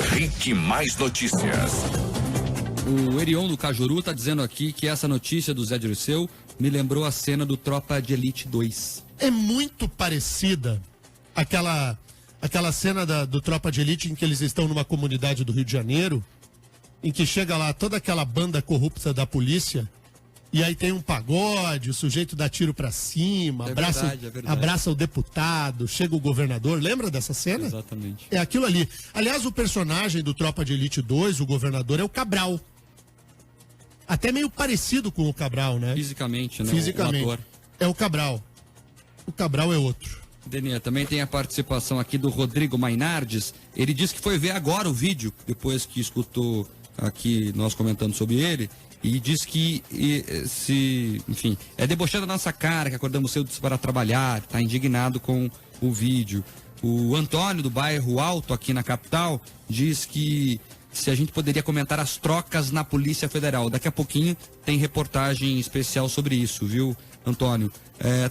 Rit Mais Notícias. O Erion do Cajuru está dizendo aqui que essa notícia do Zé Dirceu me lembrou a cena do Tropa de Elite 2. É muito parecida aquela cena do Tropa de Elite em que eles estão numa comunidade do Rio de Janeiro, em que chega lá toda aquela banda corrupta da polícia, e aí tem um pagode, o sujeito dá tiro pra cima, abraça o deputado, chega o governador. Lembra dessa cena? Exatamente. É aquilo ali. Aliás, o personagem do Tropa de Elite 2, o governador, é o Cabral. Até meio parecido com o Cabral, né? Fisicamente, né? Fisicamente. O ator. É o Cabral. O Cabral é outro. Denia, também tem a participação aqui do Rodrigo Mainardes. Ele disse que foi ver agora o vídeo, depois que escutou aqui nós comentando sobre ele, e diz que enfim, é debochando a nossa cara, que acordamos cedo para trabalhar, está indignado com o vídeo. O Antônio, do bairro Alto, aqui na capital, diz que se a gente poderia comentar as trocas na Polícia Federal. Daqui a pouquinho tem reportagem especial sobre isso, viu, Antônio?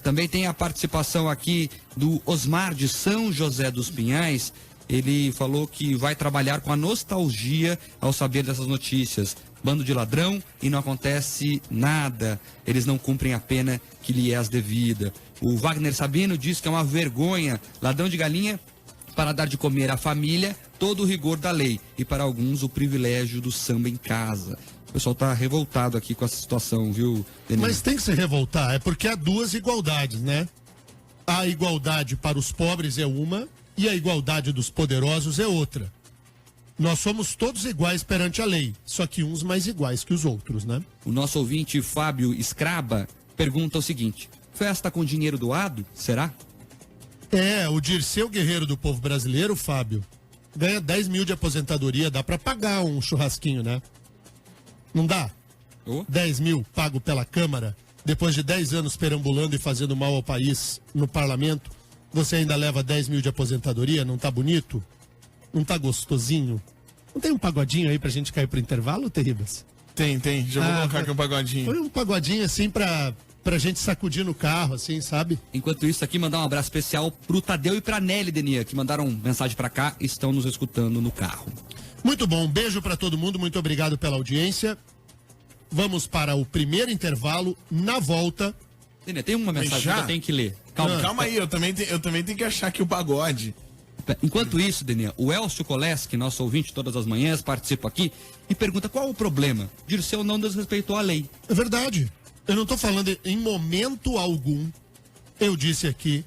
Também tem a participação aqui do Osmar de São José dos Pinhais. Ele falou que vai trabalhar com a nostalgia ao saber dessas notícias. Bando de ladrão e não acontece nada. Eles não cumprem a pena que lhe é as devida. O Wagner Sabino diz que é uma vergonha. Ladrão de galinha para dar de comer à família todo o rigor da lei. E para alguns o privilégio do samba em casa. O pessoal está revoltado aqui com essa situação, viu, Denise? Mas tem que se revoltar, é porque há duas igualdades, né? A igualdade para os pobres é uma e a igualdade dos poderosos é outra. Nós somos todos iguais perante a lei, só que uns mais iguais que os outros, né? O nosso ouvinte Fábio Scraba pergunta o seguinte: festa com dinheiro doado? Será? O Dirceu Guerreiro do povo brasileiro, Fábio, ganha 10 mil de aposentadoria, dá para pagar um churrasquinho, né? Não dá? 10 mil pago pela Câmara, depois de 10 anos perambulando e fazendo mal ao país no parlamento, você ainda leva 10 mil de aposentadoria? Não tá bonito? Não tá gostosinho? Não tem um pagodinho aí pra gente cair pro intervalo, Terribas? Tem. Já vou colocar aqui um pagodinho. Foi um pagodinho assim pra gente sacudir no carro, assim, sabe? Enquanto isso aqui, mandar um abraço especial pro Tadeu e pra Nelly, Denia, que mandaram mensagem pra cá e estão nos escutando no carro. Muito bom, um beijo pra todo mundo, muito obrigado pela audiência. Vamos para o primeiro intervalo. Na volta... Denia, tem uma mensagem que eu tenho que ler. Calma aí, eu também tenho que achar aqui o pagode. Enquanto isso, Denia, o Elcio Koleski, nosso ouvinte todas as manhãs, participa aqui e pergunta qual o problema. Dirceu não desrespeitou a lei. É verdade. Eu não estou falando em momento algum. Eu disse aqui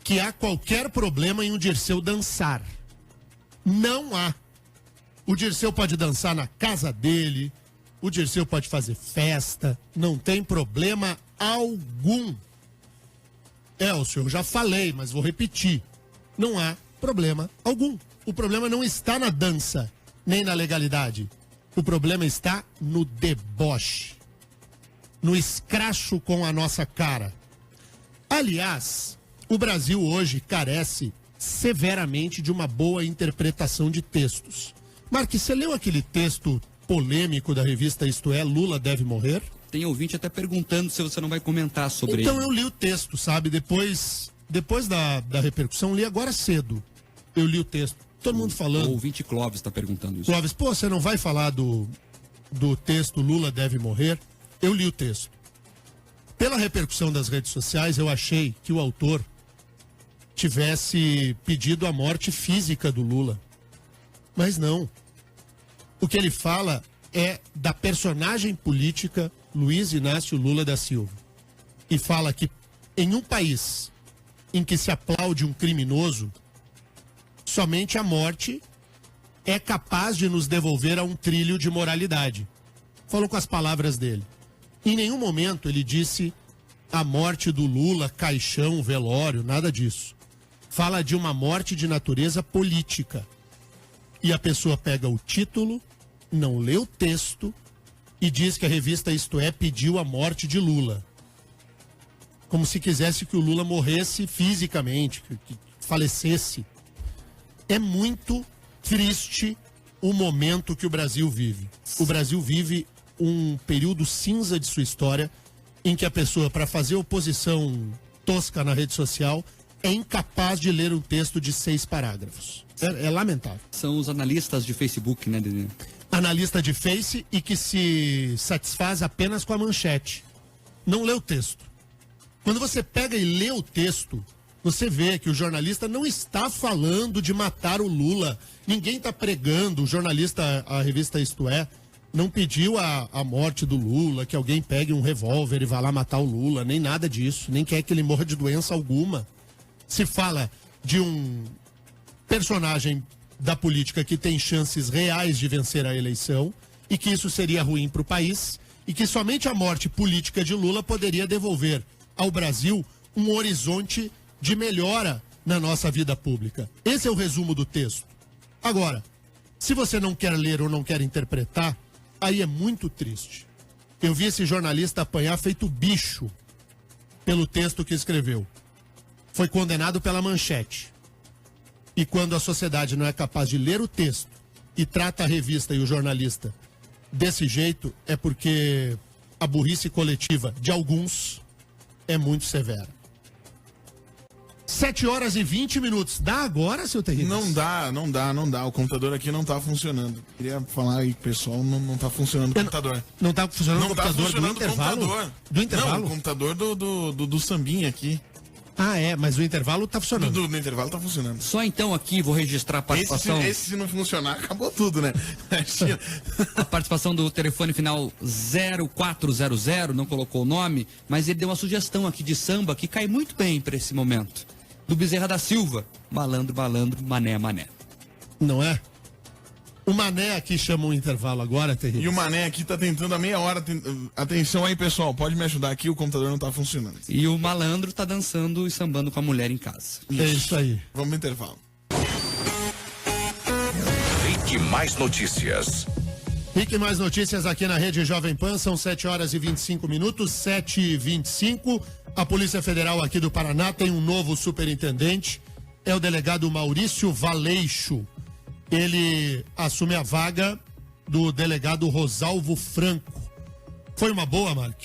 que há qualquer problema em o Dirceu dançar. Não há. O Dirceu pode dançar na casa dele, o Dirceu pode fazer festa, não tem problema algum. Elcio, eu já falei, mas vou repetir. Não há problema algum. O problema não está na dança, nem na legalidade. O problema está no deboche, no escracho com a nossa cara. Aliás, o Brasil hoje carece severamente de uma boa interpretação de textos. Marques, você leu aquele texto polêmico da revista Isto É, Lula deve morrer? Tem ouvinte até perguntando se você não vai comentar sobre então, ele. Então eu li o texto, sabe? Depois da repercussão, li agora cedo. Eu li o texto. Todo mundo falando. O ouvinte Clóvis está perguntando isso. Clóvis, pô, você não vai falar do texto Lula deve morrer? Eu li o texto. Pela repercussão das redes sociais, eu achei que o autor tivesse pedido a morte física do Lula. Mas não. O que ele fala é da personagem política Luiz Inácio Lula da Silva. E fala que em um país em que se aplaude um criminoso, somente a morte é capaz de nos devolver a um trilho de moralidade. Falou com as palavras dele. Em nenhum momento ele disse a morte do Lula, caixão, velório, nada disso. Fala de uma morte de natureza política. E a pessoa pega o título, não lê o texto e diz que a revista Isto É pediu a morte de Lula. Como se quisesse que o Lula morresse fisicamente, que falecesse. É muito triste o momento que o Brasil vive. O Brasil vive um período cinza de sua história em que a pessoa, para fazer oposição tosca na rede social, é incapaz de ler um texto de 6 parágrafos. É lamentável. São os analistas de Facebook, né, Daniel? Analista de Face e que se satisfaz apenas com a manchete. Não lê o texto. Quando você pega e lê o texto, você vê que o jornalista não está falando de matar o Lula. Ninguém está pregando, o jornalista, a revista Isto É, não pediu a morte do Lula, que alguém pegue um revólver e vá lá matar o Lula, nem nada disso, nem quer que ele morra de doença alguma. Se fala de um personagem da política que tem chances reais de vencer a eleição e que isso seria ruim para o país e que somente a morte política de Lula poderia devolver ao Brasil um horizonte de melhora na nossa vida pública. Esse é o resumo do texto. Agora, se você não quer ler ou não quer interpretar, aí é muito triste. Eu vi esse jornalista apanhar feito bicho pelo texto que escreveu. Foi condenado pela manchete. E quando a sociedade não é capaz de ler o texto e trata a revista e o jornalista desse jeito, é porque a burrice coletiva de alguns é muito severa. 7h20. Dá agora, seu terrível? Não dá. O computador aqui não tá funcionando. Queria falar aí, pessoal, não tá funcionando o computador. Não tá funcionando o Não tá computador funcionando do intervalo? o computador. Do intervalo? Não, o computador do Sambinha aqui. Ah, é, mas o intervalo tá funcionando. Do intervalo tá funcionando. Só então aqui vou registrar a participação. Esse se não funcionar, acabou tudo, né? A participação do telefone final 0400, não colocou o nome, mas ele deu uma sugestão aqui de samba que cai muito bem para esse momento. Do Bezerra da Silva, malandro, malandro, mané, mané. Não é? O Mané aqui chama um intervalo agora, terrível. E o Mané aqui tá tentando há meia hora. Atenção aí, pessoal, pode me ajudar aqui, o computador não tá funcionando. E o malandro tá dançando e sambando com a mulher em casa. É isso aí. Vamos pro intervalo. Rick Mais Notícias. Fique mais notícias aqui na Rede Jovem Pan, são 7h25, 7h25. A Polícia Federal aqui do Paraná tem um novo superintendente, é o delegado Maurício Valeixo. Ele assume a vaga do delegado Rosalvo Franco. Foi uma boa, Mark?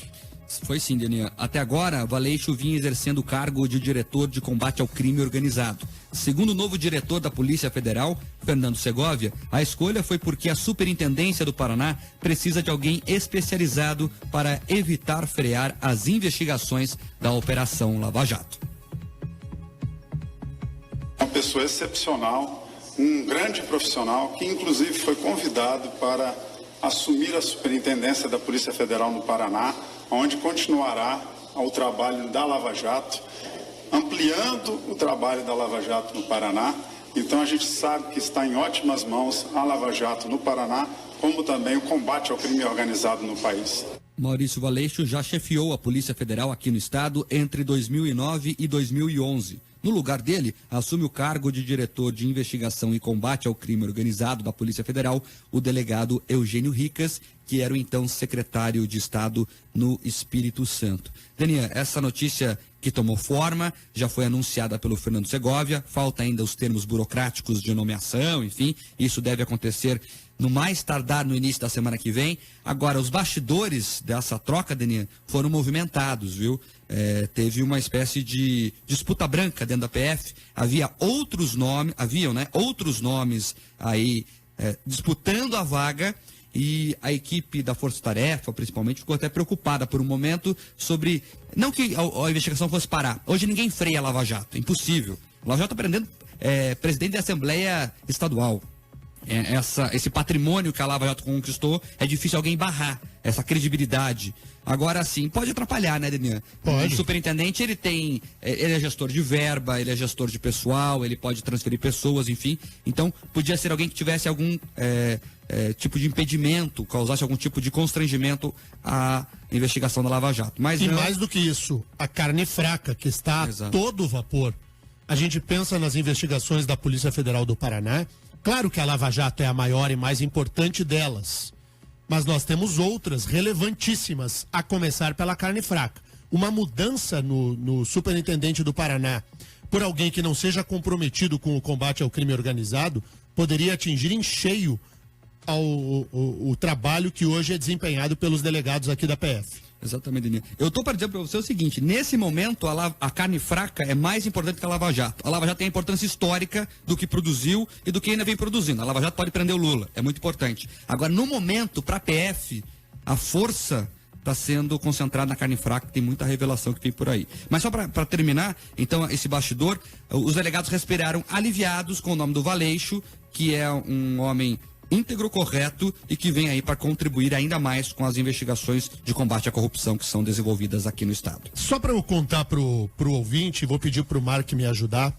Foi sim, Daniel. Até agora, Valeixo vinha exercendo o cargo de diretor de combate ao crime organizado. Segundo o novo diretor da Polícia Federal, Fernando Segovia, a escolha foi porque a Superintendência do Paraná precisa de alguém especializado para evitar frear as investigações da Operação Lava Jato. Uma pessoa excepcional, um grande profissional que inclusive foi convidado para assumir a superintendência da Polícia Federal no Paraná, onde continuará o trabalho da Lava Jato, ampliando o trabalho da Lava Jato no Paraná. Então a gente sabe que está em ótimas mãos a Lava Jato no Paraná, como também o combate ao crime organizado no país. Maurício Valeixo já chefiou a Polícia Federal aqui no estado entre 2009 e 2011. No lugar dele, assume o cargo de diretor de investigação e combate ao crime organizado da Polícia Federal, o delegado Eugênio Ricas, que era o então secretário de Estado no Espírito Santo. Daniel, essa notícia que tomou forma já foi anunciada pelo Fernando Segovia, falta ainda os termos burocráticos de nomeação, enfim, isso deve acontecer no mais tardar no início da semana que vem. Agora, os bastidores dessa troca, Daniel, foram movimentados, viu? Teve uma espécie de disputa branca dentro da PF. Outros nomes aí disputando a vaga, e a equipe da Força Tarefa, principalmente, ficou até preocupada por um momento sobre, não que a investigação fosse parar. Hoje ninguém freia a Lava Jato, impossível. A Lava Jato está prendendo presidente da Assembleia Estadual. Esse patrimônio que a Lava Jato conquistou, é difícil alguém barrar essa credibilidade. Agora sim, pode atrapalhar, né, Daniel? Pode. O superintendente, ele é gestor de verba, ele é gestor de pessoal, ele pode transferir pessoas, enfim. Então, podia ser alguém que tivesse algum tipo de impedimento, causasse algum tipo de constrangimento à investigação da Lava Jato. Mas E não... mais do que isso, a carne fraca, que está a todo vapor. A gente pensa nas investigações da Polícia Federal do Paraná. Claro que a Lava Jato é a maior e mais importante delas, mas nós temos outras relevantíssimas, a começar pela carne fraca. Uma mudança no superintendente do Paraná por alguém que não seja comprometido com o combate ao crime organizado poderia atingir em cheio o trabalho que hoje é desempenhado pelos delegados aqui da PF. Exatamente, Deninha. Eu estou para dizer para você o seguinte, nesse momento a carne fraca é mais importante que a Lava Jato. A Lava Jato tem a importância histórica do que produziu e do que ainda vem produzindo. A Lava Jato pode prender o Lula, é muito importante. Agora, no momento, para a PF, a força está sendo concentrada na carne fraca, tem muita revelação que tem por aí. Mas só para terminar, então, esse bastidor, os delegados respiraram aliviados com o nome do Valeixo, que é um homem íntegro, correto e que vem aí para contribuir ainda mais com as investigações de combate à corrupção que são desenvolvidas aqui no estado. Só para eu contar pro ouvinte, vou pedir pro Mark me ajudar,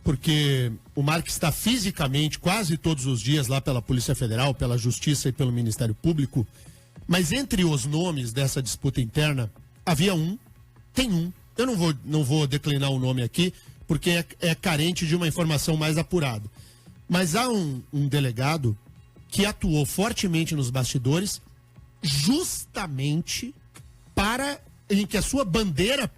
porque o Mark está fisicamente quase todos os dias lá pela Polícia Federal, pela Justiça e pelo Ministério Público, mas entre os nomes dessa disputa interna, havia tem um, eu não vou declinar o nome aqui, porque é carente de uma informação mais apurada, mas há um delegado que atuou fortemente nos bastidores, justamente em que a sua bandeira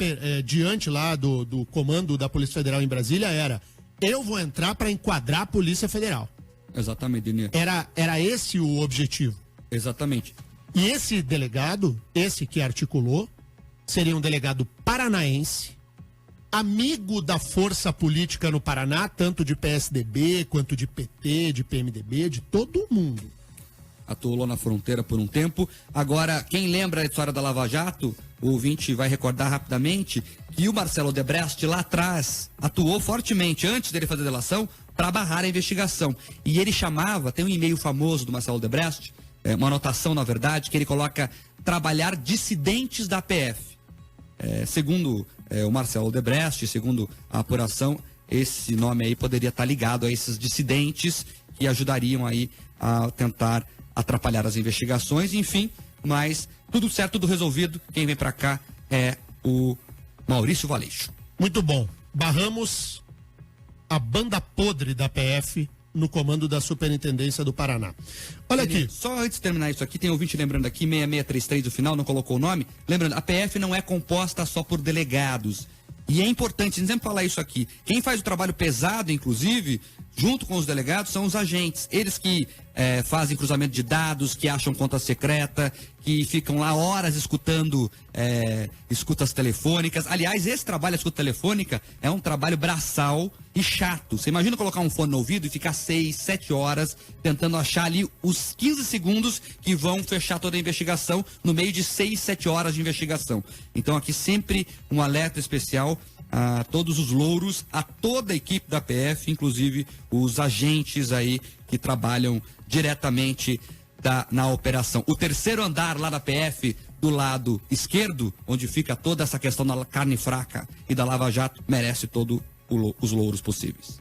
diante lá do comando da Polícia Federal em Brasília era: eu vou entrar para enquadrar a Polícia Federal. Exatamente, Deninha. Era esse o objetivo. Exatamente. E esse delegado, esse que articulou, seria um delegado paranaense, amigo da força política no Paraná, tanto de PSDB, quanto de PT, de PMDB, de todo mundo. Atuou lá na fronteira por um tempo. Agora, quem lembra da história da Lava Jato, o ouvinte vai recordar rapidamente que o Marcelo Odebrecht lá atrás atuou fortemente, antes dele fazer a delação, para barrar a investigação. E ele chamava, tem um e-mail famoso do Marcelo Odebrecht, uma anotação na verdade, que ele coloca trabalhar dissidentes da PF. Segundo o Marcelo Odebrecht, segundo a apuração, esse nome aí poderia estar ligado a esses dissidentes que ajudariam aí a tentar atrapalhar as investigações, enfim, mas tudo certo, tudo resolvido. Quem vem para cá é o Maurício Valeixo. Muito bom. Barramos a banda podre da PF no comando da Superintendência do Paraná. Olha aqui. Só antes de terminar isso aqui, tem um ouvinte lembrando aqui, 6633 do final, não colocou o nome. Lembrando, a PF não é composta só por delegados. E é importante, a gente sempre falar isso aqui. Quem faz o trabalho pesado, inclusive, junto com os delegados, são os agentes. Eles que fazem cruzamento de dados, que acham conta secreta, que ficam lá horas escutando escutas telefônicas. Aliás, esse trabalho, a escuta telefônica, é um trabalho braçal e chato. Você imagina colocar um fone no ouvido e ficar 6, 7 horas tentando achar ali os 15 segundos que vão fechar toda a investigação no meio de 6, 7 horas de investigação. Então aqui sempre um alerta especial a todos os louros, a toda a equipe da PF, inclusive os agentes aí que trabalham diretamente na operação. O terceiro andar lá da PF, do lado esquerdo, onde fica toda essa questão da carne fraca e da Lava Jato, merece todos os louros possíveis.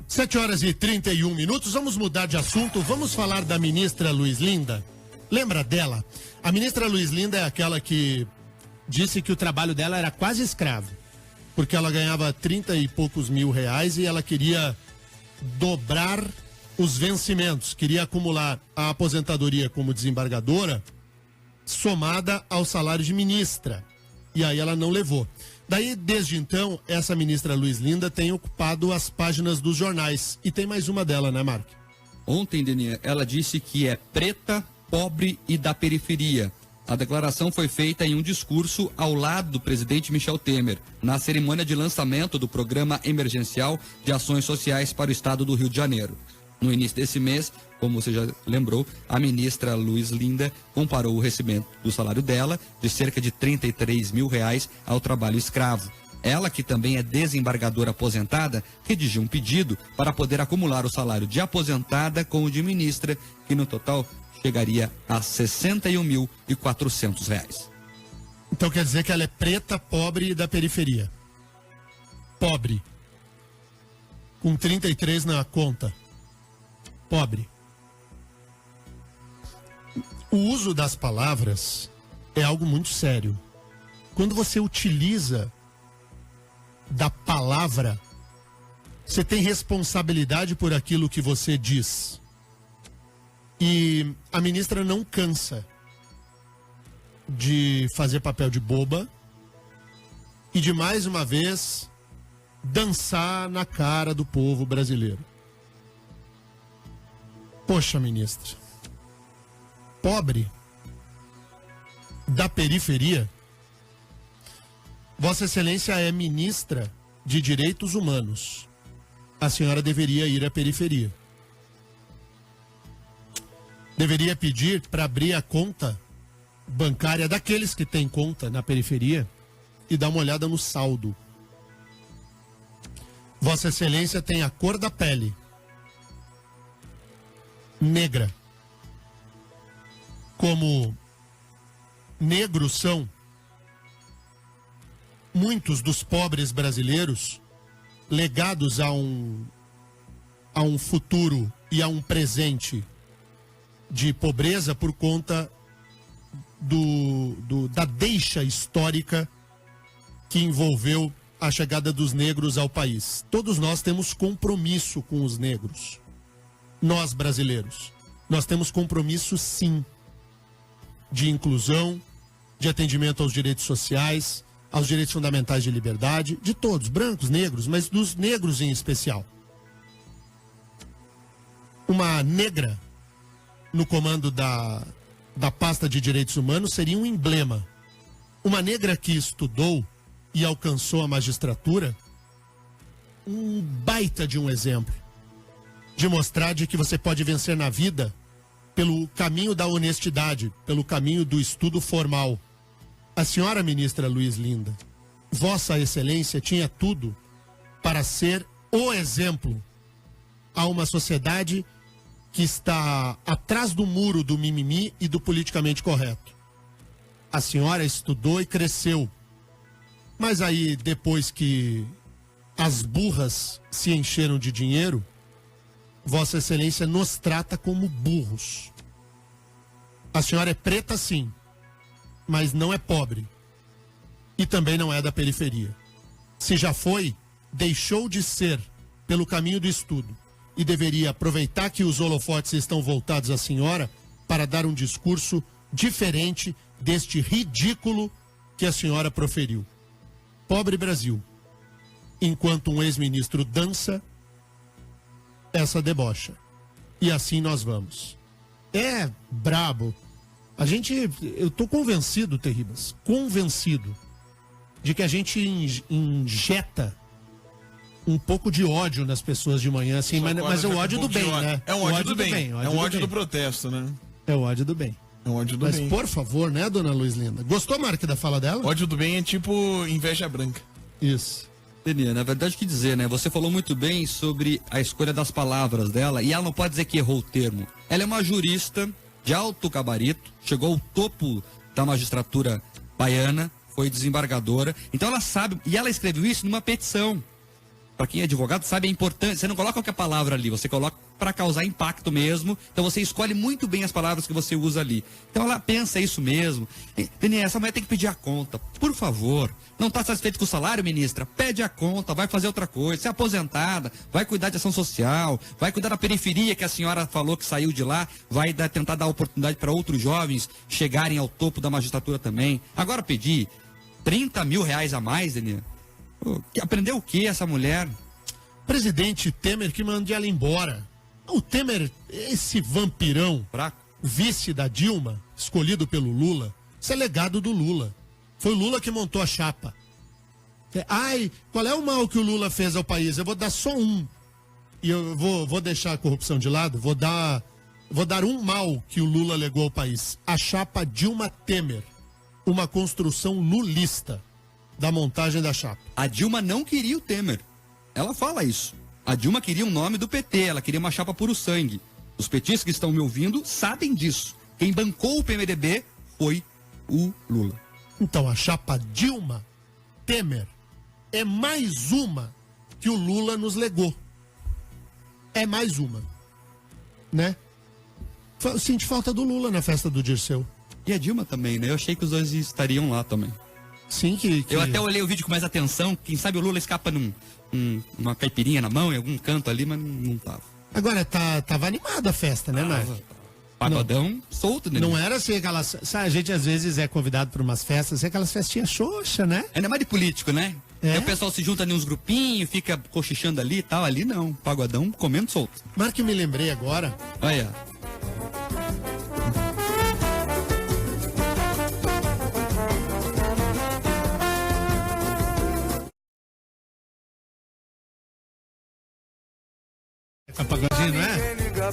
7h31. Vamos mudar de assunto. Vamos falar da ministra Luiz Linda. Lembra dela? A ministra Luiz Linda é aquela que disse que o trabalho dela era quase escravo, porque ela ganhava 30 e poucos mil reais e ela queria dobrar os vencimentos, queria acumular a aposentadoria como desembargadora somada ao salário de ministra. E aí ela não levou. Daí, desde então, essa ministra Luiz Linda tem ocupado as páginas dos jornais. E tem mais uma dela, né, Mark? Ontem, Deninha, ela disse que é preta, pobre e da periferia. A declaração foi feita em um discurso ao lado do presidente Michel Temer, na cerimônia de lançamento do Programa Emergencial de Ações Sociais para o Estado do Rio de Janeiro. No início desse mês, como você já lembrou, a ministra Luiz Linda comparou o recebimento do salário dela, de cerca de 33 mil reais, ao trabalho escravo. Ela, que também é desembargadora aposentada, redigiu um pedido para poder acumular o salário de aposentada com o de ministra, que no total chegaria a R$ 61.400. Então quer dizer que ela é preta, pobre e da periferia. Pobre. Com 33 na conta. Pobre. O uso das palavras é algo muito sério. Quando você utiliza da palavra, você tem responsabilidade por aquilo que você diz. E a ministra não cansa de fazer papel de boba e de mais uma vez dançar na cara do povo brasileiro. Poxa, ministra, pobre da periferia, Vossa Excelência é ministra de Direitos Humanos. A senhora deveria ir à periferia. Deveria pedir para abrir a conta bancária daqueles que têm conta na periferia e dar uma olhada no saldo. Vossa Excelência tem a cor da pele negra. Como negros são muitos dos pobres brasileiros, legados a um futuro e a um presente de pobreza por conta da deixa histórica que envolveu a chegada dos negros ao país. Todos nós temos compromisso com os negros. Nós, brasileiros, nós temos compromisso, sim, de inclusão, de atendimento aos direitos sociais, aos direitos fundamentais de liberdade, de todos, brancos, negros, mas dos negros em especial. Uma negra no comando da pasta de direitos humanos seria um emblema. Uma negra que estudou e alcançou a magistratura, um baita de um exemplo de mostrar de que você pode vencer na vida pelo caminho da honestidade, pelo caminho do estudo formal. A senhora ministra Luiz Linda, Vossa Excelência tinha tudo para ser o exemplo a uma sociedade que está atrás do muro do mimimi e do politicamente correto. A senhora estudou e cresceu. Mas aí, depois que as burras se encheram de dinheiro, Vossa Excelência nos trata como burros. A senhora é preta, sim, mas não é pobre. E também não é da periferia. Se já foi, deixou de ser pelo caminho do estudo. E deveria aproveitar que os holofotes estão voltados à senhora para dar um discurso diferente deste ridículo que a senhora proferiu. Pobre Brasil. Enquanto um ex-ministro dança, essa debocha. E assim nós vamos. É brabo. Eu tô convencido, Terribas, convencido de que a gente injeta um pouco de ódio nas pessoas de manhã, assim, mas é o ódio do bem, né? É um ódio do bem. É um ódio do protesto, né? É o ódio do bem. É um ódio do mas, bem. por favor, né, dona Luiz Linda? Gostou, Mark, da fala dela? Ódio do bem é tipo inveja branca. Isso. Denia, na verdade, o que dizer, né? Você falou muito bem sobre a escolha das palavras dela e ela não pode dizer que errou o termo. Ela é uma jurista de alto gabarito, chegou ao topo da magistratura baiana, foi desembargadora, então ela sabe, e ela escreveu isso numa petição. Para quem é advogado sabe a importância, você não coloca qualquer palavra ali, você coloca para causar impacto mesmo, então você escolhe muito bem as palavras que você usa ali. Então ela pensa isso mesmo. Denia, essa mulher tem que pedir a conta, por favor. Não está satisfeito com o salário, ministra? Pede a conta, vai fazer outra coisa, se é aposentada, vai cuidar de ação social, vai cuidar da periferia que a senhora falou que saiu de lá, vai tentar dar oportunidade para outros jovens chegarem ao topo da magistratura também. Agora pedir 30 mil reais a mais, Denia? Aprendeu o que essa mulher? Presidente Temer que mande ela embora. O Temer, esse vampirão, Fraco. vice da Dilma, escolhido pelo Lula, isso é legado do Lula. Foi o Lula que montou a chapa. Ai, qual é o mal que o Lula fez ao país? Eu vou dar só um. E eu vou deixar a corrupção de lado, vou dar um mal que o Lula legou ao país. A chapa Dilma Temer. Uma construção lulista da montagem da chapa. A Dilma não queria o Temer. Ela fala isso. A Dilma queria um nome do PT, ela queria uma chapa puro sangue. Os petistas que estão me ouvindo sabem disso. Quem bancou o PMDB foi o Lula. Então a chapa Dilma Temer é mais uma que o Lula nos legou. É mais uma. Né? Eu senti falta do Lula na festa do Dirceu. E a Dilma também, né? Eu achei que os dois estariam lá também. Sim, que... Eu até olhei o vídeo com mais atenção. Quem sabe o Lula escapa numa caipirinha na mão, em algum canto ali, mas não tava. Agora, tava animada a festa, né, Mark? Pagodão solto, né? Não era assim aquelas... Sabe, a gente às vezes é convidado para umas festas, assim, aquelas festinhas xoxas, né? Ainda mais de político, né? É? Aí o pessoal se junta em uns grupinhos, fica cochichando ali e tal. Ali não, pagodão comendo solto. Mark, me lembrei agora. Olha.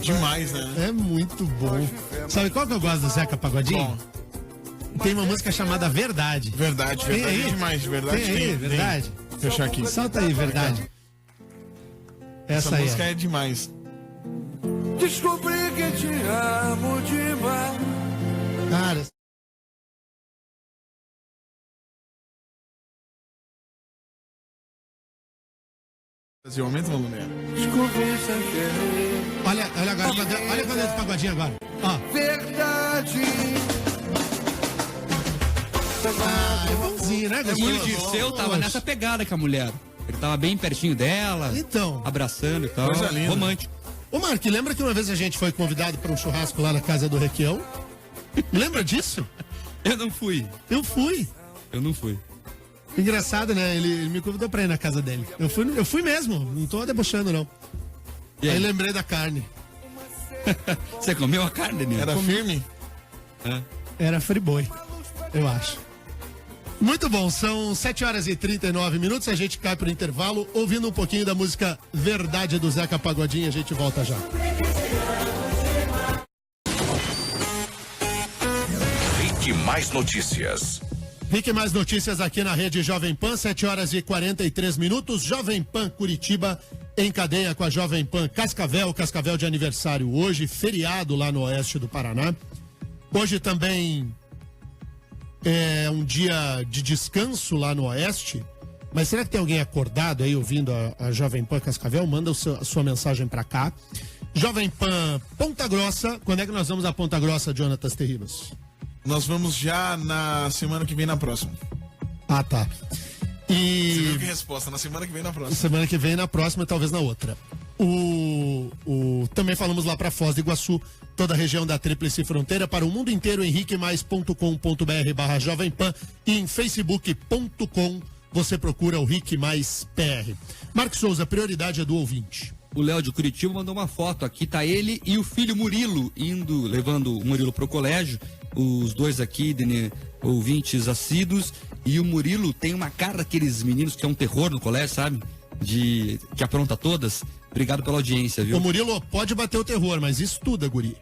Demais, né? É muito bom. Sabe qual que eu gosto do Zeca Pagodinho? Bom, Tem uma música chamada Verdade. verdade Tem aí? é demais. Verdade Tem aí, verdade? Deixa eu fechar aqui. Solta aí, Verdade. Essa Essa aí. música ó. é demais. Descobri que te amo demais. Cara, Aumenta o volume. Descobri sem querer. olha agora, olha quando é do Pagodinho agora. Ó. Verdade. Ah, é bonzinho, né, O gostoso? Dirceu tava nessa pegada com a mulher. Ele tava bem pertinho dela, Então. abraçando e tal. Coisa linda. Romântico. Ô, Mark, lembra que uma vez a gente foi convidado para um churrasco lá na casa do Requião? Lembra disso? Eu não fui. Eu fui. Eu não fui. Engraçado, né? Ele me convidou pra ir na casa dele. Eu fui mesmo, não tô debochando, não. E Aí aí? lembrei da carne. Você comeu a carne, né? Era firme? Era friboi, eu acho. Muito bom, são 7h39. A gente cai pro intervalo, ouvindo um pouquinho da música Verdade do Zeca Pagodinho. A gente volta já. Rick Mais Notícias. Fique mais notícias aqui na Rede Jovem Pan, 7h43. Jovem Pan Curitiba em cadeia com a Jovem Pan Cascavel de aniversário hoje, feriado lá no oeste do Paraná. Hoje também é um dia de descanso lá no oeste, mas será que tem alguém acordado aí ouvindo a Jovem Pan Cascavel? Manda a sua mensagem pra cá. Jovem Pan Ponta Grossa, quando é que nós vamos a Ponta Grossa, Jonatas Terribas? Nós vamos já na semana que vem na próxima. Ah, tá. Você viu E que resposta? Na semana que vem na próxima. semana que vem na próxima, talvez na outra. Também falamos lá para Foz do Iguaçu, toda a região da Tríplice Fronteira, para o mundo inteiro, henriquemais.com.br/Jovem Pan e em facebook.com você procura o Rick Mais PR. Marcos Souza, prioridade é do ouvinte. O Léo de Curitiba mandou uma foto aqui, tá ele e o filho Murilo levando o Murilo pro colégio. Os dois aqui, ouvintes assíduos, e o Murilo tem uma cara daqueles meninos que é um terror no colégio, sabe? Que apronta todas. Obrigado pela audiência, viu? Ô Murilo, pode bater o terror, mas estuda, guri.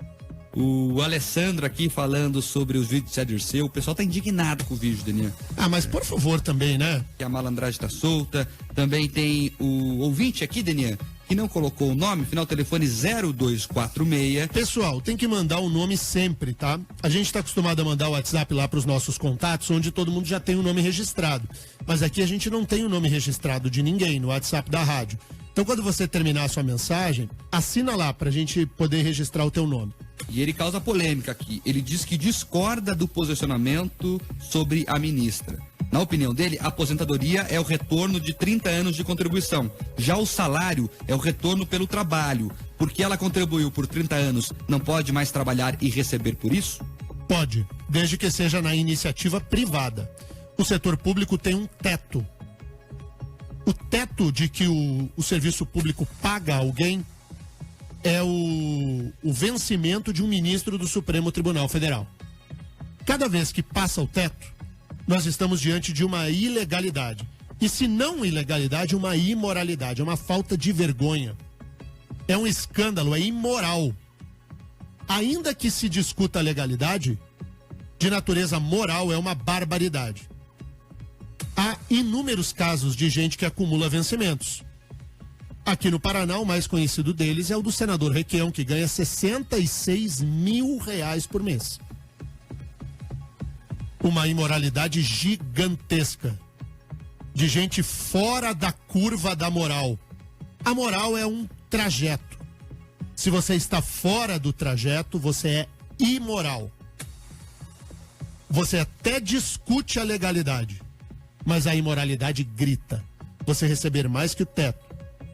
O Alessandro aqui falando sobre os vídeos de Cé Dirceu. O pessoal tá indignado com o vídeo, Daniel. Ah, mas por favor também, né? Que a malandragem tá solta. Também tem o ouvinte aqui, Daniel, que não colocou o nome, final telefone 0246. Pessoal, tem que mandar o nome sempre, tá? A gente tá acostumado a mandar o WhatsApp lá pros nossos contatos, onde todo mundo já tem o nome registrado. Mas aqui a gente não tem o nome registrado de ninguém no WhatsApp da rádio. Então, quando você terminar a sua mensagem, assina lá pra gente poder registrar o teu nome. E ele causa polêmica aqui. Ele diz que discorda do posicionamento sobre a ministra. Na opinião dele, a aposentadoria é o retorno de 30 anos de contribuição. Já o salário é o retorno pelo trabalho. Porque ela contribuiu por 30 anos, não pode mais trabalhar e receber por isso? Pode, desde que seja na iniciativa privada. O setor público tem um teto. O teto de que o serviço público paga alguém é o vencimento de um ministro do Supremo Tribunal Federal. Cada vez que passa o teto, nós estamos diante de uma ilegalidade. E se não ilegalidade, uma imoralidade, é uma falta de vergonha. É um escândalo, é imoral. Ainda que se discuta a legalidade, de natureza moral é uma barbaridade. Há inúmeros casos de gente que acumula vencimentos. Aqui no Paraná, o mais conhecido deles é o do senador Requião, que ganha 66 mil reais por mês. Uma imoralidade gigantesca. De gente fora da curva da moral. A moral é um trajeto. Se você está fora do trajeto, você é imoral. Você até discute a legalidade, mas a imoralidade grita. Você receber mais que o teto,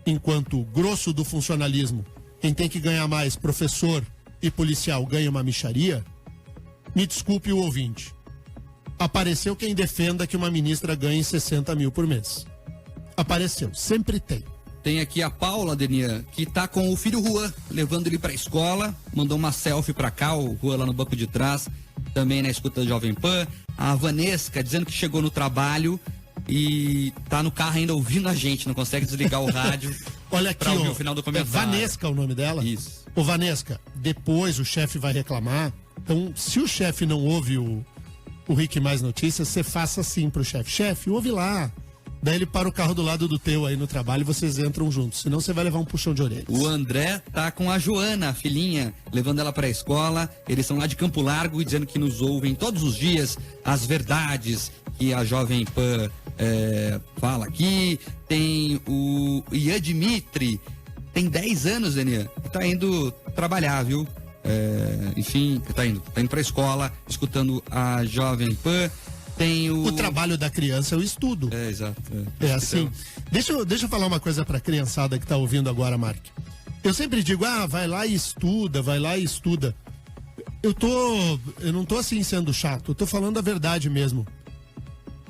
enquanto o grosso do funcionalismo, quem tem que ganhar mais, professor e policial, ganha uma mixaria, me desculpe o ouvinte. Apareceu quem defenda que uma ministra ganhe 60 mil por mês. Apareceu, sempre tem. Tem aqui a Paula, Denian, que tá com o filho Juan, levando ele pra escola, mandou uma selfie pra cá, o Juan lá no banco de trás, também na escuta do Jovem Pan. A Vanesca dizendo que chegou no trabalho e tá no carro ainda ouvindo a gente, não consegue desligar o rádio. Olha aqui, Pra ouvir ó. o final do É comentário. Vanesca o nome dela? Isso. Ô, Vanesca, depois o chefe vai reclamar. Então, se o chefe não ouve o Rick Mais Notícias, você faça assim pro chefe. Chefe, ouve lá. Daí ele para o carro do lado do teu aí no trabalho e vocês entram juntos. Senão você vai levar um puxão de orelhas. O André tá com a Joana, a filhinha, levando ela pra escola. Eles são lá de Campo Largo e dizendo que nos ouvem todos os dias as verdades que a Jovem Pan fala aqui. Tem o Ian Dimitri, tem 10 anos, Daniel, e tá indo trabalhar, viu? Enfim, tá indo pra escola, escutando a Jovem Pan. Tem O trabalho da criança é o estudo. Exato. É assim. Deixa eu falar uma coisa pra criançada que tá ouvindo agora, Mark. Eu sempre digo, vai lá e estuda, vai lá e estuda. Eu não tô assim sendo chato, eu tô falando a verdade mesmo.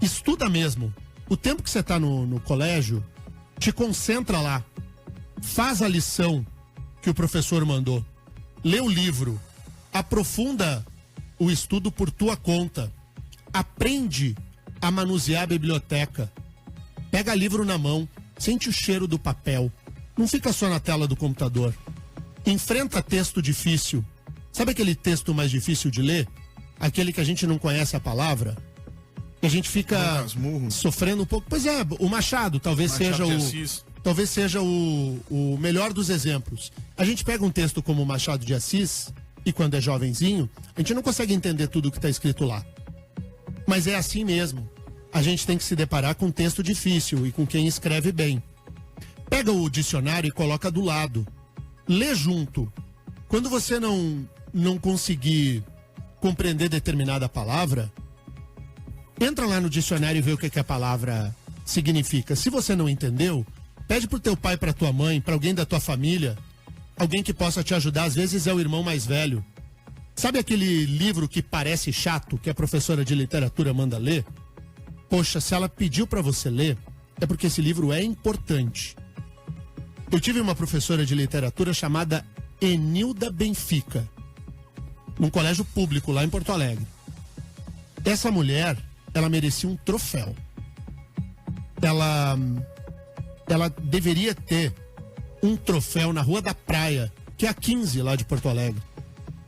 Estuda mesmo. O tempo que você tá no colégio, te concentra lá. Faz a lição que o professor mandou. Lê o livro. Aprofunda o estudo por tua conta. Aprende a manusear a biblioteca. Pega livro na mão, sente o cheiro do papel. Não fica só na tela do computador. Enfrenta texto difícil. Sabe aquele texto mais difícil de ler? Aquele que a gente não conhece a palavra? Que a gente fica sofrendo um pouco. Pois é, o Machado talvez seja o melhor dos exemplos. A gente pega um texto como o Machado de Assis, e quando é jovenzinho, a gente não consegue entender tudo que está escrito lá. Mas é assim mesmo. A gente tem que se deparar com um texto difícil e com quem escreve bem. Pega o dicionário e coloca do lado. Lê junto. Quando você não conseguir compreender determinada palavra, entra lá no dicionário e vê o que a palavra significa. Se você não entendeu, pede pro teu pai, pra tua mãe, pra alguém da tua família, alguém que possa te ajudar. Às vezes é o irmão mais velho. Sabe aquele livro que parece chato, que a professora de literatura manda ler? Poxa, se ela pediu pra você ler, é porque esse livro é importante. Eu tive uma professora de literatura chamada Enilda Benfica, num colégio público lá em Porto Alegre. Essa mulher, ela merecia um troféu. Ela deveria ter um troféu na Rua da Praia, que é a 15 lá de Porto Alegre.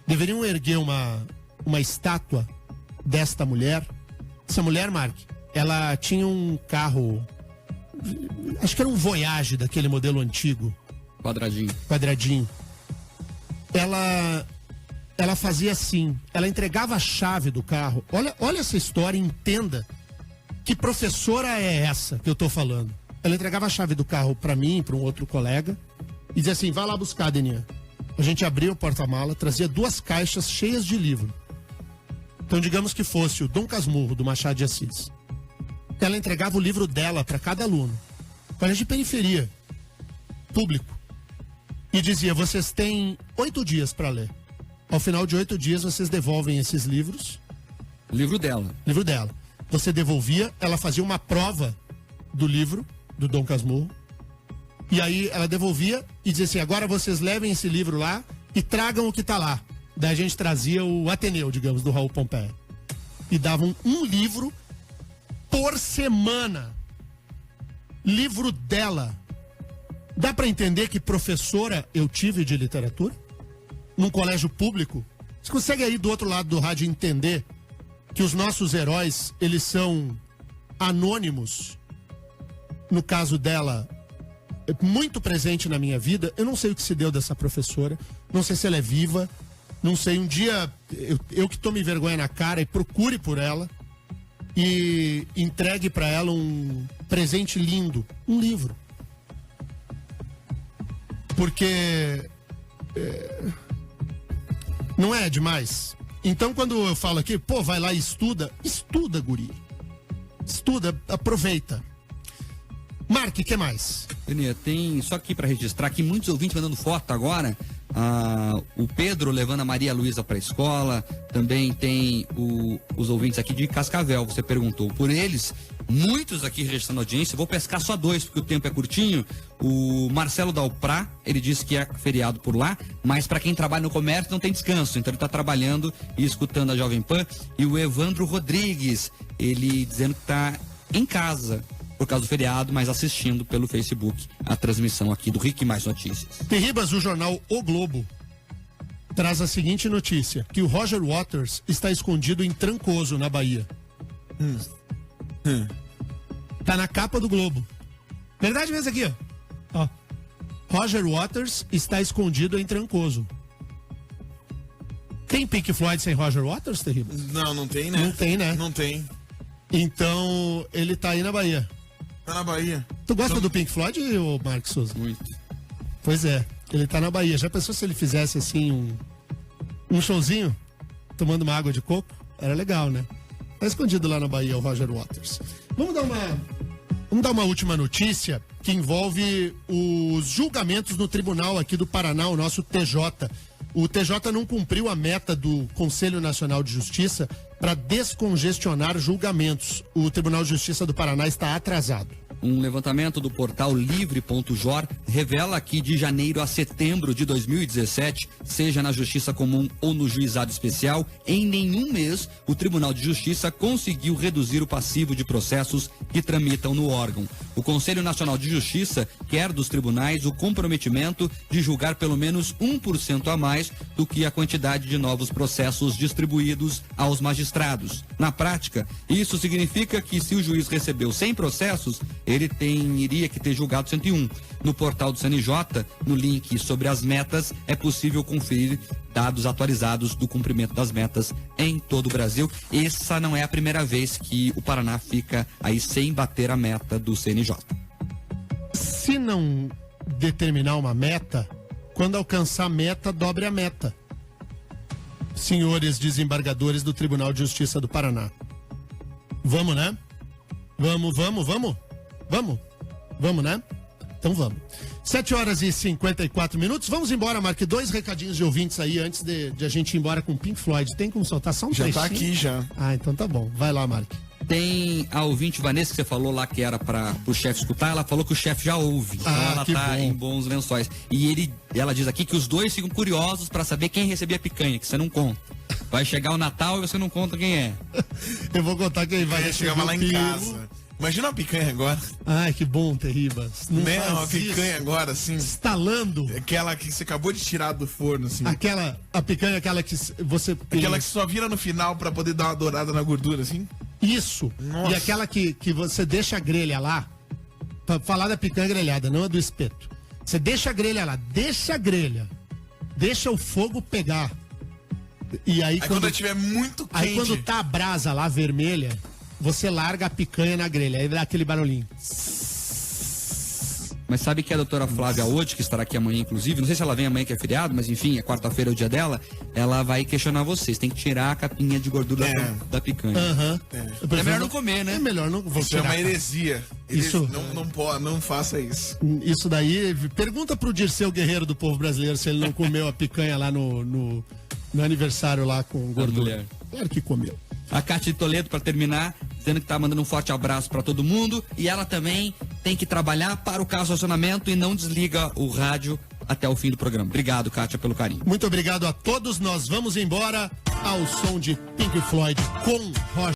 Deveriam erguer uma estátua desta mulher. Essa mulher, Mark, ela tinha um carro, acho que era um Voyage daquele modelo antigo. Quadradinho. Ela fazia assim, ela entregava a chave do carro. Olha essa história, entenda que professora é essa que eu tô falando. Ela entregava a chave do carro para mim, para um outro colega, e dizia assim, vai lá buscar, Deninha. A gente abria o porta-mala, trazia 2 caixas cheias de livro. Então, digamos que fosse o Dom Casmurro, do Machado de Assis. Ela entregava o livro dela para cada aluno. Colégio de periferia, público. E dizia, vocês têm 8 dias para ler. Ao final de 8 dias, vocês devolvem esses livros. Livro dela. Você devolvia, ela fazia uma prova do livro, do Dom Casmurro. E aí ela devolvia e dizia assim, agora vocês levem esse livro lá e tragam o que tá lá. Daí a gente trazia o Ateneu, digamos, do Raul Pompeia. E davam um livro por semana. Livro dela. Dá pra entender que professora eu tive de literatura? Num colégio público? Você consegue aí do outro lado do rádio entender que os nossos heróis, eles são anônimos? No caso dela, muito presente na minha vida. Eu não sei o que se deu dessa professora, não sei se ela é viva, não sei, um dia eu que tome vergonha na cara e procure por ela e entregue para ela um presente lindo, um livro. Porque não é demais? Então quando eu falo aqui, vai lá e estuda, guri. Estuda, aproveita. Mark, o que mais? Daniel, tem só aqui para registrar aqui muitos ouvintes mandando foto agora. O Pedro levando a Maria Luísa para a escola. Também tem os ouvintes aqui de Cascavel. Você perguntou por eles. Muitos aqui registrando audiência. Vou pescar só 2 porque o tempo é curtinho. O Marcelo Dalprá, ele disse que é feriado por lá, mas para quem trabalha no comércio não tem descanso. Então ele está trabalhando e escutando a Jovem Pan. E o Evandro Rodrigues, ele dizendo que está em casa, por causa do feriado, mas assistindo pelo Facebook a transmissão aqui do Rick Mais Notícias. Terribas, o jornal O Globo traz a seguinte notícia, que o Roger Waters está escondido em Trancoso, na Bahia. Tá na capa do Globo. Verdade mesmo aqui, ó. Roger Waters está escondido em Trancoso. Tem Pink Floyd sem Roger Waters, Terribas? Não tem, né? Não tem, né? Não tem. Então, ele tá aí na Bahia. Tá na Bahia. Tu gosta do Pink Floyd, ô Marcos Souza? Muito. Pois é, ele tá na Bahia. Já pensou se ele fizesse assim um showzinho, tomando uma água de coco? Era legal, né? Tá escondido lá na Bahia o Roger Waters. Vamos dar uma última notícia que envolve os julgamentos no tribunal aqui do Paraná, o nosso TJ. O TJ não cumpriu a meta do Conselho Nacional de Justiça para descongestionar julgamentos. O Tribunal de Justiça do Paraná está atrasado. Um levantamento do portal livre.jor revela que de janeiro a setembro de 2017, seja na Justiça Comum ou no Juizado Especial, em nenhum mês o Tribunal de Justiça conseguiu reduzir o passivo de processos que tramitam no órgão. O Conselho Nacional de Justiça quer dos tribunais o comprometimento de julgar pelo menos 1% a mais do que a quantidade de novos processos distribuídos aos magistrados. Na prática, isso significa que se o juiz recebeu 100 processos, ele iria que ter julgado 101. No portal do CNJ, no link sobre as metas, é possível conferir dados atualizados do cumprimento das metas em todo o Brasil. Essa não é a primeira vez que o Paraná fica aí sem bater a meta do CNJ. Se não determinar uma meta, quando alcançar a meta, dobre a meta. Senhores desembargadores do Tribunal de Justiça do Paraná. Vamos, né? Vamos, né? Então vamos. 7h54. Vamos embora, Marque. 2 recadinhos de ouvintes aí antes de a gente ir embora com Pink Floyd. Tem como soltar só um Já trechinho? tá aqui, já. Ah, então tá bom. Vai lá, Marque. Tem a ouvinte Vanessa que você falou lá que era para o chefe escutar, ela falou que o chefe já ouve. Então ela que tá bom. em bons lençóis. E ela diz aqui que os dois ficam curiosos para saber quem recebia a picanha, que você não conta. Vai chegar o Natal e você não conta quem é. Eu vou contar quem vai receber Chegava lá o em pino. casa. Imagina uma picanha agora. Ai, que bom, Terribas. Não Né? faz Uma picanha isso. agora, assim. Estalando. Aquela que você acabou de tirar do forno, assim. A picanha, aquela que você... Aquela que só vira no final pra poder dar uma dourada na gordura, assim. Isso. Nossa. E aquela que você deixa a grelha lá, pra falar da picanha grelhada, não a do espeto. Você deixa a grelha lá, deixa o fogo pegar. E aí, Quando estiver muito quente. aí quando tá a brasa lá vermelha, você larga a picanha na grelha, aí dá aquele barulhinho. Mas sabe que a doutora Flávia Ode, que estará aqui amanhã, inclusive, não sei se ela vem amanhã que é feriado, mas enfim, é quarta-feira é o dia dela, ela vai questionar vocês. Tem que tirar a capinha de gordura da picanha. Aham. É melhor não comer, né? É melhor não vou Isso é tirar. uma heresia. Isso- Não faça isso. Isso daí, pergunta pro Dirceu Guerreiro do povo brasileiro se ele não comeu a picanha lá no aniversário lá com gordura. mulher. Claro que comeu. A Cátia de Toledo, para terminar, dizendo que tá mandando um forte abraço para todo mundo. E ela também tem que trabalhar para o carro estacionamento e não desliga o rádio até o fim do programa. Obrigado, Cátia, pelo carinho. Muito obrigado a todos. Nós vamos embora ao som de Pink Floyd com Roger.